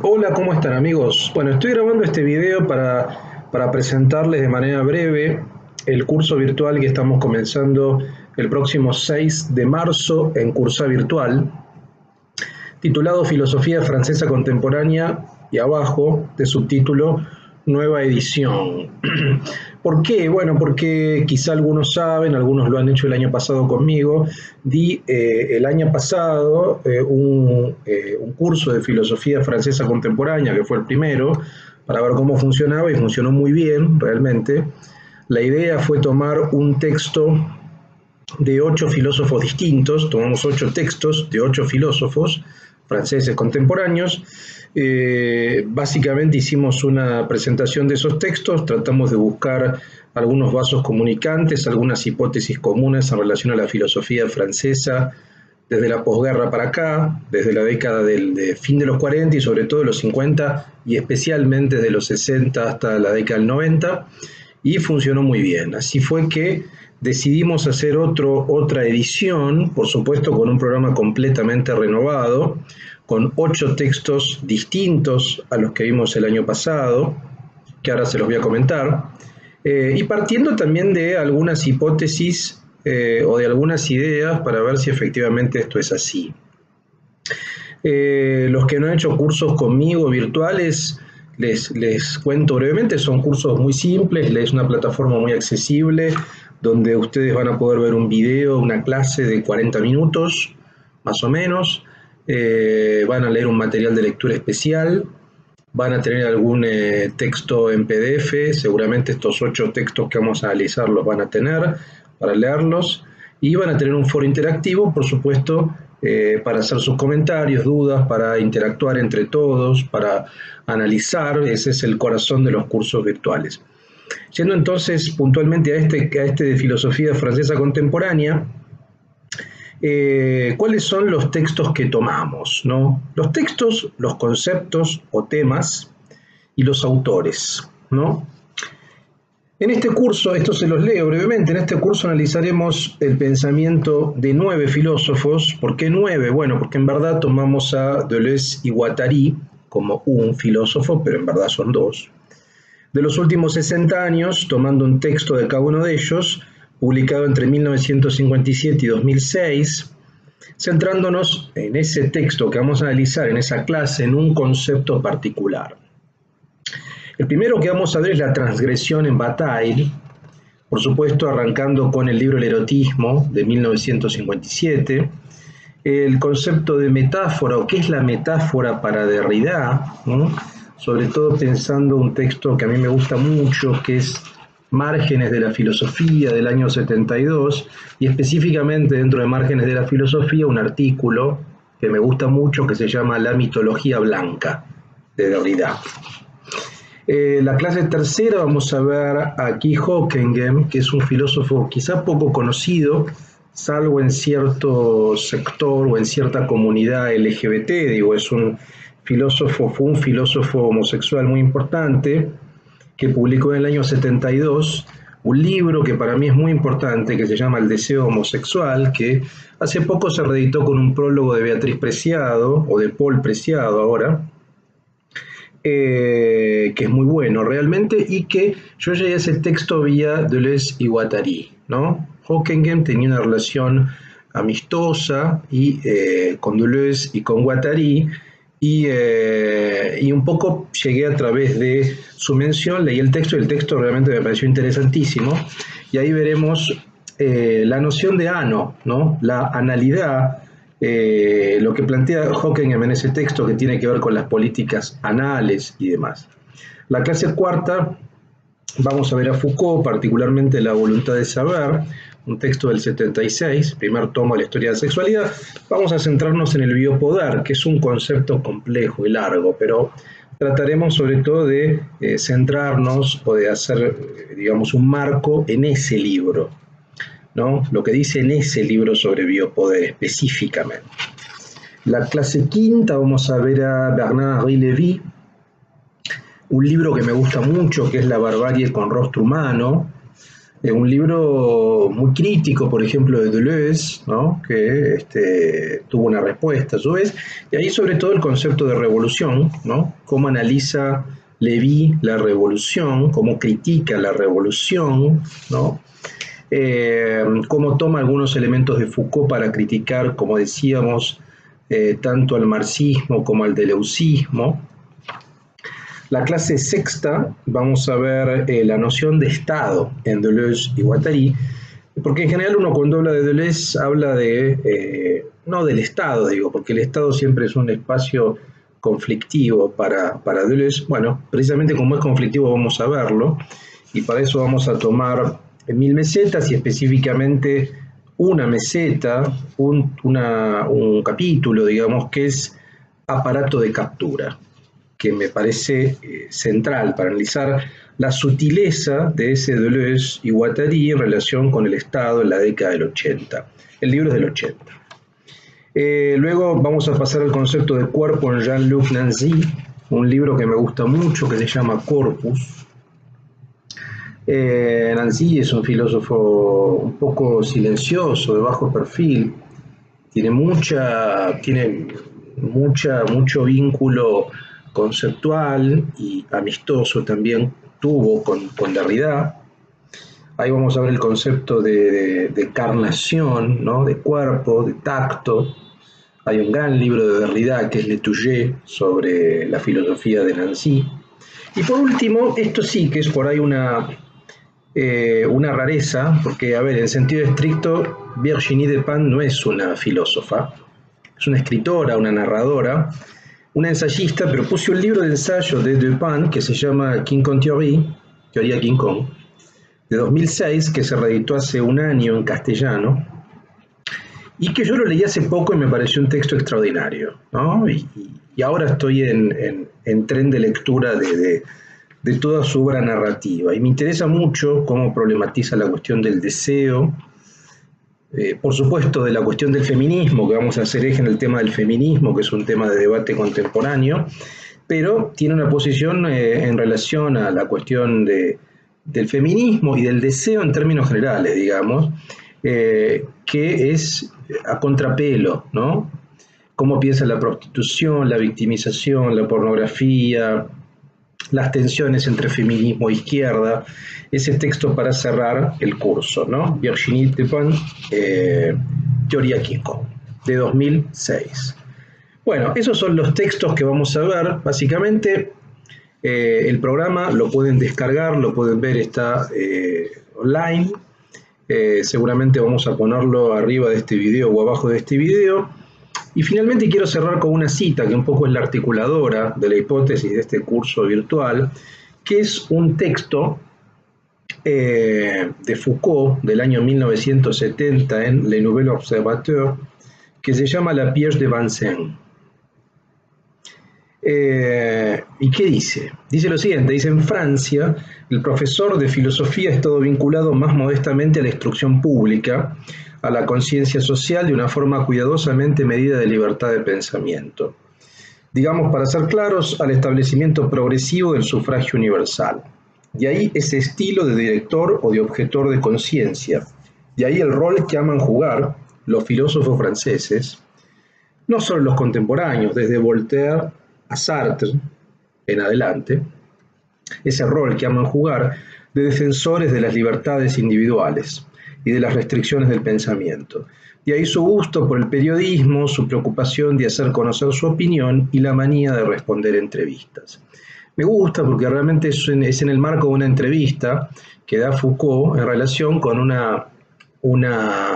Hola, ¿cómo están amigos? Bueno, estoy grabando este video para presentarles de manera breve el curso virtual que estamos comenzando el próximo 6 de marzo en Cursa Virtual, titulado Filosofía Francesa Contemporánea y abajo de subtítulo Nueva edición. ¿Por qué? Bueno, porque quizá algunos saben, algunos lo han hecho el año pasado conmigo, di el año pasado un curso de filosofía francesa contemporánea, que fue el primero, para ver cómo funcionaba y funcionó muy bien, realmente. La idea fue tomar un texto de 8 filósofos distintos, tomamos 8 textos de 8 filósofos franceses contemporáneos. Básicamente hicimos una presentación de esos textos, tratamos de buscar algunos vasos comunicantes, algunas hipótesis comunes en relación a la filosofía francesa desde la posguerra para acá, desde la década del fin de los 40 y sobre todo de los 50 y especialmente de los 60 hasta la década del 90, y funcionó muy bien. Así fue que decidimos hacer otra edición, por supuesto con un programa completamente renovado, con 8 textos distintos a los que vimos el año pasado, que ahora se los voy a comentar, y partiendo también de algunas hipótesis o de algunas ideas para ver si efectivamente esto es así. Los que no han hecho cursos conmigo virtuales, les cuento brevemente, son cursos muy simples, es una plataforma muy accesible, donde ustedes van a poder ver un video, una clase de 40 minutos, más o menos, van a leer un material de lectura especial, van a tener algún texto en PDF, seguramente estos 8 textos que vamos a analizar los van a tener para leerlos, y van a tener un foro interactivo, por supuesto, para hacer sus comentarios, dudas, para interactuar entre todos, para analizar. Ese es el corazón de los cursos virtuales. Yendo entonces puntualmente a este de filosofía francesa contemporánea, ¿cuáles son los textos que tomamos, ¿no? Los textos, los conceptos o temas y los autores, ¿no? En este curso, esto se los leo brevemente, en este curso analizaremos el pensamiento de 9 filósofos. ¿Por qué 9? Bueno, porque en verdad tomamos a Deleuze y Guattari como un filósofo, pero en verdad son 2. De los últimos 60 años, tomando un texto de cada uno de ellos, publicado entre 1957 y 2006, centrándonos en ese texto que vamos a analizar en esa clase en un concepto particular. El primero que vamos a ver es la transgresión en Bataille, por supuesto arrancando con el libro El erotismo de 1957, el concepto de metáfora o qué es la metáfora para Derrida, ¿no? Sobre todo pensando un texto que a mí me gusta mucho, que es Márgenes de la Filosofía del año 72, y específicamente dentro de Márgenes de la Filosofía un artículo que me gusta mucho que se llama La mitología blanca de Derrida. La clase tercera vamos a ver a Guy Hockenheim, que es un filósofo quizá poco conocido, salvo en cierto sector o en cierta comunidad LGBT, digo, fue un filósofo homosexual muy importante, que publicó en el año 72 un libro que para mí es muy importante, que se llama El deseo homosexual, que hace poco se reeditó con un prólogo de Beatriz Preciado, o de Paul Preciado ahora, que es muy bueno realmente, y que yo llegué a ese texto vía Deleuze y Guattari, ¿no? Hockenheim tenía una relación amistosa con Deleuze y con Guattari, y un poco llegué a través de su mención, leí el texto, y el texto realmente me pareció interesantísimo, y ahí veremos la noción de ano, ¿no? La analidad, lo que plantea Hockenheim en ese texto que tiene que ver con las políticas anales y demás. La clase cuarta vamos a ver a Foucault, particularmente La voluntad de saber, un texto del 76, primer tomo de la historia de la sexualidad. Vamos a centrarnos en el biopoder, que es un concepto complejo y largo, pero trataremos sobre todo de centrarnos o de hacer, digamos, un marco en ese libro, ¿no? Lo que dice en ese libro sobre biopoder específicamente. La clase quinta vamos a ver a Bernard-Henri Lévy, un libro que me gusta mucho, que es La barbarie con rostro humano, un libro muy crítico, por ejemplo, de Deleuze, ¿no? Que tuvo una respuesta a su vez, y ahí sobre todo el concepto de revolución, ¿no? Cómo analiza Lévy la revolución, cómo critica la revolución, ¿no? Cómo toma algunos elementos de Foucault para criticar, como decíamos, tanto al marxismo como al deleucismo. La clase sexta vamos a ver la noción de Estado en Deleuze y Guattari, porque en general uno cuando habla de Deleuze habla de, no del Estado, digo, porque el Estado siempre es un espacio conflictivo para Deleuze. Bueno, precisamente como es conflictivo vamos a verlo, y para eso vamos a tomar 1000 mesetas y específicamente una meseta, un capítulo, digamos, que es aparato de captura, que me parece central para analizar la sutileza de ese Deleuze y Guattari en relación con el Estado en la década del 80. El libro es del 80. Luego vamos a pasar al concepto de cuerpo en Jean-Luc Nancy, un libro que me gusta mucho que se llama Corpus. Nancy es un filósofo un poco silencioso, de bajo perfil, tiene mucho vínculo conceptual y amistoso también tuvo con Derrida. Ahí vamos a ver el concepto de carnación, ¿no? De cuerpo, de tacto. Hay un gran libro de Derrida que es Le Toucher sobre la filosofía de Nancy. Y por último, esto sí que es por ahí una rareza, porque, a ver, en sentido estricto, Virginie Despentes no es una filósofa, es una escritora, una narradora, una ensayista, pero puse un libro de ensayo de Despentes que se llama King Kong Theory, Teoría King Kong, de 2006, que se reeditó hace un año en castellano, y que yo lo leí hace poco y me pareció un texto extraordinario, ¿no? Y ahora estoy en tren de lectura de toda su obra narrativa, y me interesa mucho cómo problematiza la cuestión del deseo, por supuesto de la cuestión del feminismo, que vamos a hacer eje en el tema del feminismo, que es un tema de debate contemporáneo, pero tiene una posición en relación a la cuestión del feminismo y del deseo en términos generales, digamos, que es a contrapelo, ¿no? Cómo piensa la prostitución, la victimización, la pornografía, las tensiones entre feminismo e izquierda. Ese texto para cerrar el curso, ¿no? Virginie Despentes, Teoría King Kong, de 2006. Bueno, esos son los textos que vamos a ver. Básicamente, el programa lo pueden descargar, lo pueden ver, está online. Seguramente vamos a ponerlo arriba de este video o abajo de este video. Y finalmente quiero cerrar con una cita que un poco es la articuladora de la hipótesis de este curso virtual, que es un texto de Foucault del año 1970 en Le Nouvel Observateur, que se llama La piège de Vincennes. ¿Y qué dice? Dice lo siguiente, dice: en Francia, el profesor de filosofía ha estado vinculado más modestamente a la instrucción pública, a la conciencia social de una forma cuidadosamente medida de libertad de pensamiento. Digamos, para ser claros, al establecimiento progresivo del sufragio universal. De ahí ese estilo de director o de objetor de conciencia. De ahí el rol que aman jugar los filósofos franceses, no solo los contemporáneos, desde Voltaire a Sartre en adelante, ese rol que aman jugar de defensores de las libertades individuales y de las restricciones del pensamiento. De ahí su gusto por el periodismo, su preocupación de hacer conocer su opinión y la manía de responder entrevistas. Me gusta porque realmente es en el marco de una entrevista que da Foucault en relación con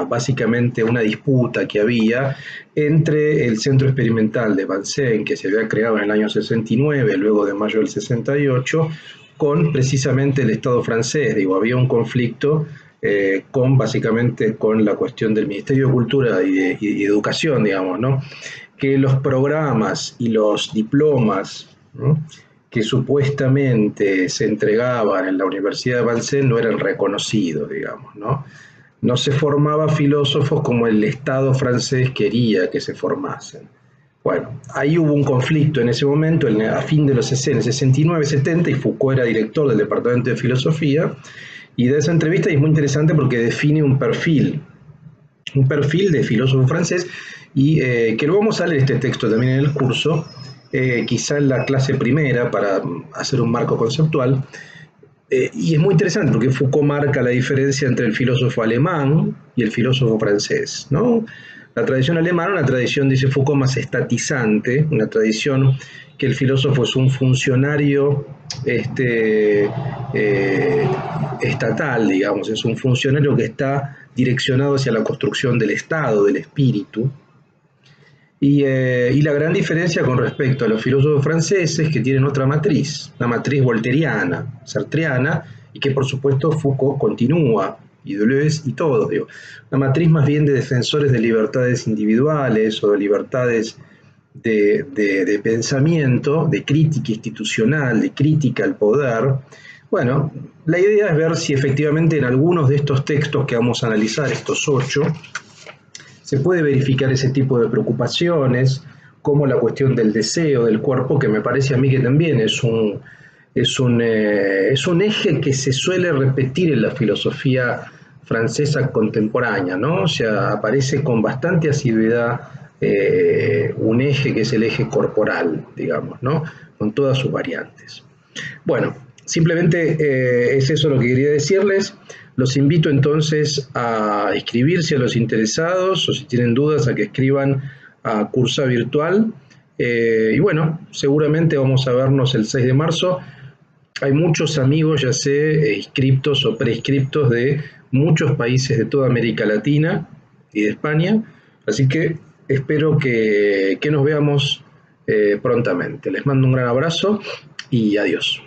básicamente una disputa que había entre el Centro Experimental de Vincennes, que se había creado en el año 69, luego de mayo del 68, con precisamente el Estado francés. Digo, había un conflicto básicamente con la cuestión del Ministerio de Cultura y de Educación, digamos, ¿no? Que los programas y los diplomas, ¿no?, que supuestamente se entregaban en la Universidad de Vincennes no eran reconocidos, digamos, ¿no? No se formaba filósofos como el Estado francés quería que se formasen. Bueno, ahí hubo un conflicto en ese momento, a fin de los 60, 69, 70, y Foucault era director del Departamento de Filosofía, y da esa entrevista y es muy interesante porque define un perfil de filósofo francés, y que lo vamos a leer este texto también en el curso, quizá en la clase primera para hacer un marco conceptual. Y es muy interesante porque Foucault marca la diferencia entre el filósofo alemán y el filósofo francés, ¿no? La tradición alemana, una tradición, dice Foucault, más estatizante, una tradición que el filósofo es un funcionario estatal, digamos, es un funcionario que está direccionado hacia la construcción del Estado, del espíritu. Y la gran diferencia con respecto a los filósofos franceses, que tienen otra matriz, la matriz voltairiana, sartreana, y que por supuesto Foucault continúa, y Deleuze y todos, digo. Una matriz más bien de defensores de libertades individuales o de libertades de pensamiento, de crítica institucional, de crítica al poder. Bueno, la idea es ver si efectivamente en algunos de estos textos que vamos a analizar, estos 8, se puede verificar ese tipo de preocupaciones, como la cuestión del deseo del cuerpo, que me parece a mí que también es un eje que se suele repetir en la filosofía francesa contemporánea, ¿no? O sea, aparece con bastante asiduidad un eje que es el eje corporal, digamos, ¿no? Con todas sus variantes. Bueno, simplemente es eso lo que quería decirles. Los invito entonces a inscribirse a los interesados, o si tienen dudas, a que escriban a Cursa Virtual. Y bueno, seguramente vamos a vernos el 6 de marzo. Hay muchos amigos, ya sé, inscriptos o prescriptos de muchos países de toda América Latina y de España, así que espero que nos veamos prontamente. Les mando un gran abrazo y adiós.